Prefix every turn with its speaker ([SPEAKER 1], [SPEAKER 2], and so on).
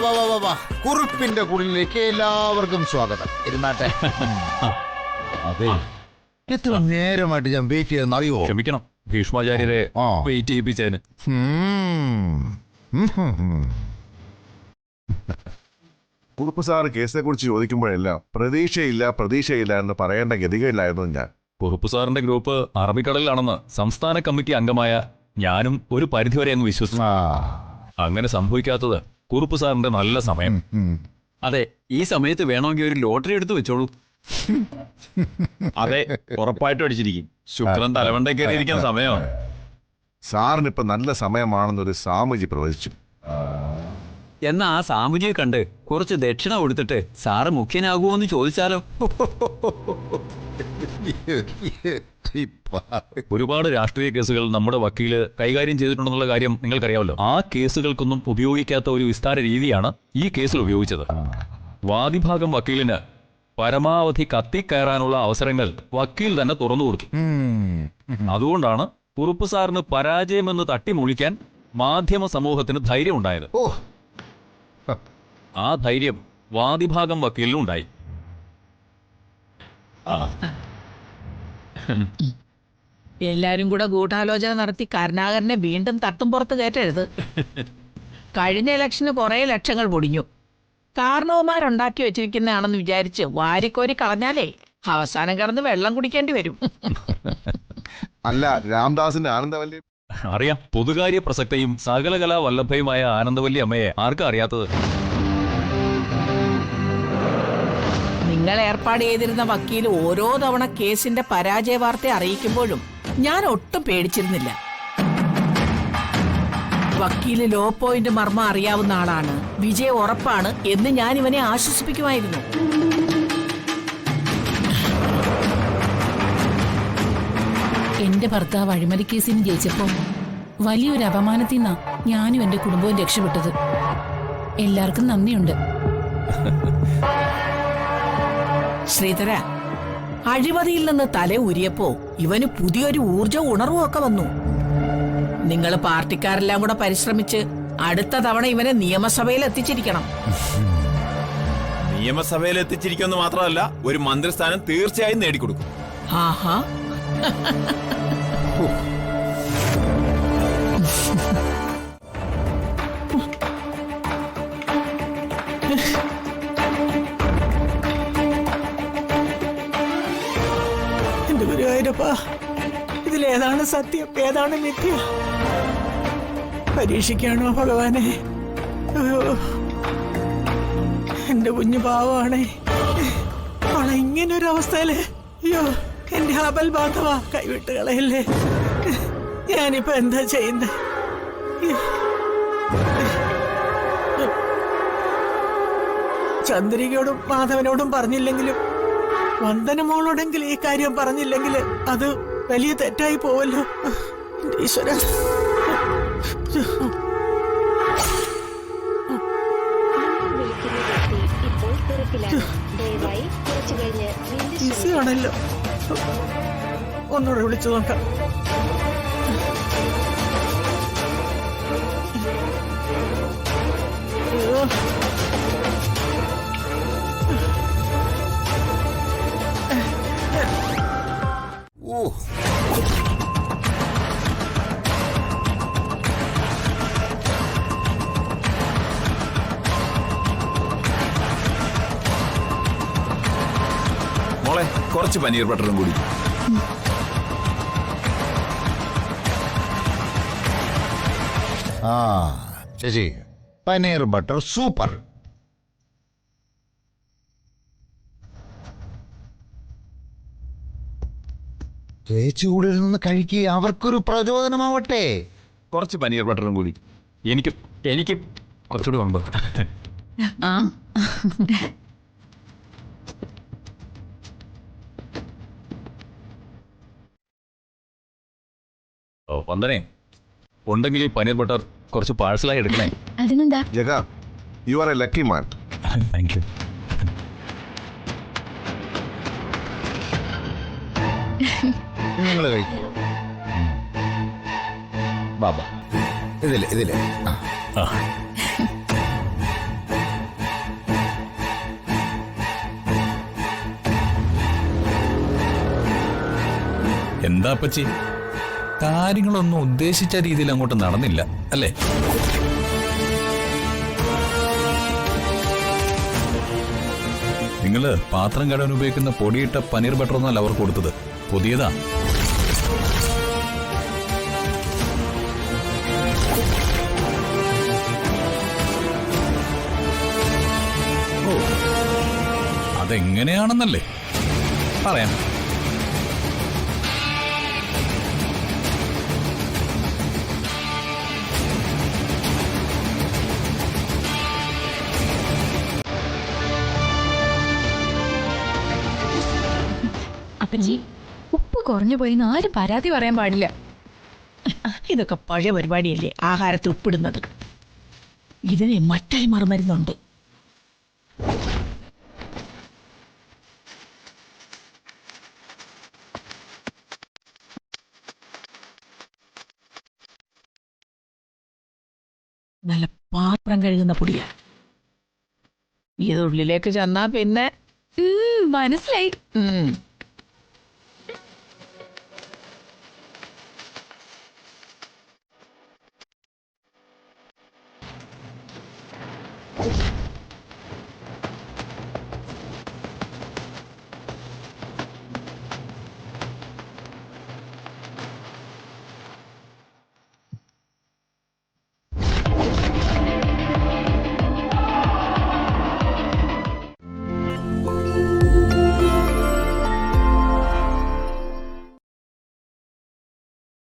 [SPEAKER 1] വാ. കുറിപ്പിന്റെ കുളിലേക്ക് എല്ലാവർക്കും സ്വാഗതം. ഇരുന്നാട്ടെ.
[SPEAKER 2] അതെ,
[SPEAKER 1] എത്ര നേരമായിട്ട് ഞാൻ വെയിറ്റ് ചെയ്തെന്ന് അറിയോ?
[SPEAKER 2] ക്ഷമിക്കണം ഭീഷ്മാചാര്യരെ വെയിറ്റ് ചെയ്യിപ്പിച്ചതിന്.
[SPEAKER 3] കുറുപ്പ് സാറ് കേസിനെ കുറിച്ച് ചോദിക്കുമ്പോഴെല്ലാം പ്രതീക്ഷയില്ല എന്ന് പറയേണ്ട ഗതികയിലായിരുന്നു ഞാൻ.
[SPEAKER 2] കുറുപ്പ് സാറിന്റെ ഗ്രൂപ്പ് അറബിക്കടലിലാണെന്ന് സംസ്ഥാന കമ്മിറ്റി അംഗമായ ഞാനും ഒരു പരിധിവരെ അങ്ങ് വിശ്വസിച്ചു. അങ്ങനെ സംഭവിക്കാത്തത് കുറുപ്പ് സാറിന്റെ നല്ല സമയം.
[SPEAKER 4] അതെ, ഈ സമയത്ത് വേണമെങ്കിൽ ഒരു ലോട്ടറി എടുത്ത് വെച്ചോളൂ.
[SPEAKER 2] അതെ, ഉറപ്പായിട്ടും അടിച്ചിരിക്കും. ശുക്രൻ തലവണ്ടേ കയറിയിരിക്കുന്ന സമയമാണ്.
[SPEAKER 3] സാറിനിപ്പോ നല്ല സമയമാണെന്നൊരു സാമുജി പ്രവചിച്ചു.
[SPEAKER 4] എന്നാ ആ സാമുജിയെ കണ്ട് കുറച്ച് ദക്ഷിണ കൊടുത്തിട്ട് സാറ് മുഖ്യനാകുമോ എന്ന് ചോദിച്ചാലോ?
[SPEAKER 2] ഒരുപാട് രാഷ്ട്രീയ കേസുകൾ നമ്മുടെ വക്കീല് കൈകാര്യം ചെയ്തിട്ടുണ്ടെന്നുള്ള കാര്യം നിങ്ങൾക്കറിയാമല്ലോ. ആ കേസുകൾക്കൊന്നും ഉപയോഗിക്കാത്ത ഒരു വിസ്താര രീതിയാണ് ഈ കേസിൽ ഉപയോഗിച്ചത്. വാദിഭാഗം വക്കീലിന് പരമാവധി കത്തിക്കയറാനുള്ള അവസരങ്ങൾ വക്കീൽ തന്നെ തുറന്നു കൊടുത്തു. അതുകൊണ്ടാണ് കുറുപ്പ് സാറിന് പരാജയമെന്ന് തട്ടിമൊഴിക്കാൻ മാധ്യമ സമൂഹത്തിന് ധൈര്യം ഉണ്ടായത്. ആ ധൈര്യം വാദിഭാഗം വക്കീലിനും ഉണ്ടായി.
[SPEAKER 5] എല്ലാരും കൂടെ ഗൂഢാലോചന നടത്തി കരുണാകരനെ വീണ്ടും തട്ടും പുറത്ത് കയറ്റരുത്. കഴിഞ്ഞ ഇലക്ഷന് കുറെ ലക്ഷങ്ങൾ പൊടിഞ്ഞു. കാരണവന്മാരുണ്ടാക്കി വെച്ചിരിക്കുന്നതാണെന്ന് വിചാരിച്ച് വാരിക്കോരി കളഞ്ഞാലേ അവസാനം കിടന്ന് വെള്ളം കുടിക്കേണ്ടി വരും.
[SPEAKER 3] അല്ല, രാംദാസിന്റെ ആനന്ദവല്ലി
[SPEAKER 2] അറിയാം. പൊതുകാര്യ പ്രസക്തയും സകലകലാ വല്ലഭയുമായ ആനന്ദവല്ലി അമ്മയെ ആർക്കാ അറിയാത്തത്?
[SPEAKER 5] നിങ്ങൾ ഏർപ്പാട് ചെയ്തിരുന്ന വക്കീൽ ഓരോ തവണ കേസിന്റെ പരാജയ വാർത്ത അറിയിക്കുമ്പോഴും ഞാൻ ഒട്ടും പേടിച്ചിരുന്നില്ല. വക്കീല് ലോ പോയിന്റ് മർമ്മം അറിയാവുന്ന ആളാണ്, വിജയം ഉറപ്പാണ് എന്ന് ഞാൻ ഇവനെ ആശ്വസിപ്പിക്കുമായിരുന്നു.
[SPEAKER 6] എന്റെ ഭർത്താവ് അഴിമതി കേസിന് ജയിച്ചപ്പോ വലിയൊരു അപമാനത്തിൽ നിന്നാ ഞാനും എന്റെ കുടുംബവും രക്ഷപ്പെട്ടത്. എല്ലാവർക്കും നന്ദിയുണ്ട്.
[SPEAKER 5] ശ്രീധര, അഴിമതിയിൽ നിന്ന് തല ഊരിയപ്പോ ഇവന് പുതിയൊരു ഊർജവും ഉണർവും ഒക്കെ വന്നു. നിങ്ങൾ പാർട്ടിക്കാരെല്ലാം കൂടെ പരിശ്രമിച്ച് അടുത്ത തവണ ഇവനെ നിയമസഭയിൽ എത്തിച്ചിരിക്കണം.
[SPEAKER 7] നിയമസഭയിൽ എത്തിച്ചിരിക്കുമെന്ന് മാത്രമല്ല, ഒരു മന്ത്രിസ്ഥാനം തീർച്ചയായും നേടിക്കൊടുക്കും.
[SPEAKER 5] ആഹാ.
[SPEAKER 8] എന്റെ ഗുരുവായൂരപ്പാ, ഇതിലേതാണ് സത്യം, ഏതാണ് മിഥ്യ? പരീക്ഷിക്കാണോ ഭഗവാനെ? അയ്യോ, എന്റെ കുഞ്ഞു പാവമാണേ. അവളെ ഇങ്ങനൊരു അവസ്ഥയില്, അയ്യോ എന്റെ അബൽ ബാധവ കൈവിട്ട് കളയല്ലേ. ഞാനിപ്പോ എന്താ ചെയ്യുന്നത്? ചന്ദ്രികയോടും മാധവനോടും പറഞ്ഞില്ലെങ്കിലും വന്ദനമോളോടെങ്കിലും ഈ കാര്യം പറഞ്ഞില്ലെങ്കിൽ അത് വലിയ തെറ്റായി പോവല്ലോ. ഈശ്വര, ഈസിയാണല്ലോ. ഒന്നുകൂടെ വിളിച്ചു നോക്കാം.
[SPEAKER 7] മോളെ, കുറച്ച് പനീർ ബട്ടറും കൂടി.
[SPEAKER 1] ചേച്ചി, പനീർ ബട്ടർ സൂപ്പർ. ചേച്ചി കൂടെ നിന്ന് കഴിക്കുക, അവർക്കൊരു പ്രചോദനമാവട്ടെ.
[SPEAKER 2] കുറച്ച് പനീർ ബട്ടറും കൂടി. എനിക്ക് കുറച്ചുകൂടി വേണ്ട. വന്ദനേ, ഉണ്ടെങ്കിൽ പനീർ ബട്ടർ കുറച്ച് പാഴ്സലായി എടുക്കണേ.
[SPEAKER 6] അതിനെന്താ?
[SPEAKER 3] Jaga, you are a lucky man.
[SPEAKER 2] Thank you.
[SPEAKER 1] നിങ്ങൾ കഴിക്കും ബാബ. ഇതില്
[SPEAKER 2] ആ
[SPEAKER 9] എന്താ അപ്പച്ചി, കാര്യങ്ങളൊന്നും ഉദ്ദേശിച്ച രീതിയിൽ അങ്ങോട്ട് നടന്നില്ല അല്ലേ? നിങ്ങള് പാത്രം കഴുകാൻ ഉപയോഗിക്കുന്ന പൊടിയിട്ട പനീർ ബട്ടർ ഒന്നല്ല അവർ കൊടുത്തത്, പുതിയതാ. ഓ, അതെങ്ങനെയാണെന്നല്ലേ പറയാം.
[SPEAKER 5] അപ്പച്ചി ഉപ്പ് കുറഞ്ഞു പോയി ആരും പരാതി പറയാൻ പാടില്ല. ഇതൊക്കെ പഴയ പരിപാടിയല്ലേ, ആഹാരത്തിൽ ഉപ്പിടുന്നത്. ഇതിന് മറ്റൊരു മറുമരുന്നുണ്ട്. നല്ല പാത്രം കഴുകുന്ന പൊടിയാ. ഇത് ഉള്ളിലേക്ക് ചെന്നാ പിന്നെ മനസ്സിലായി.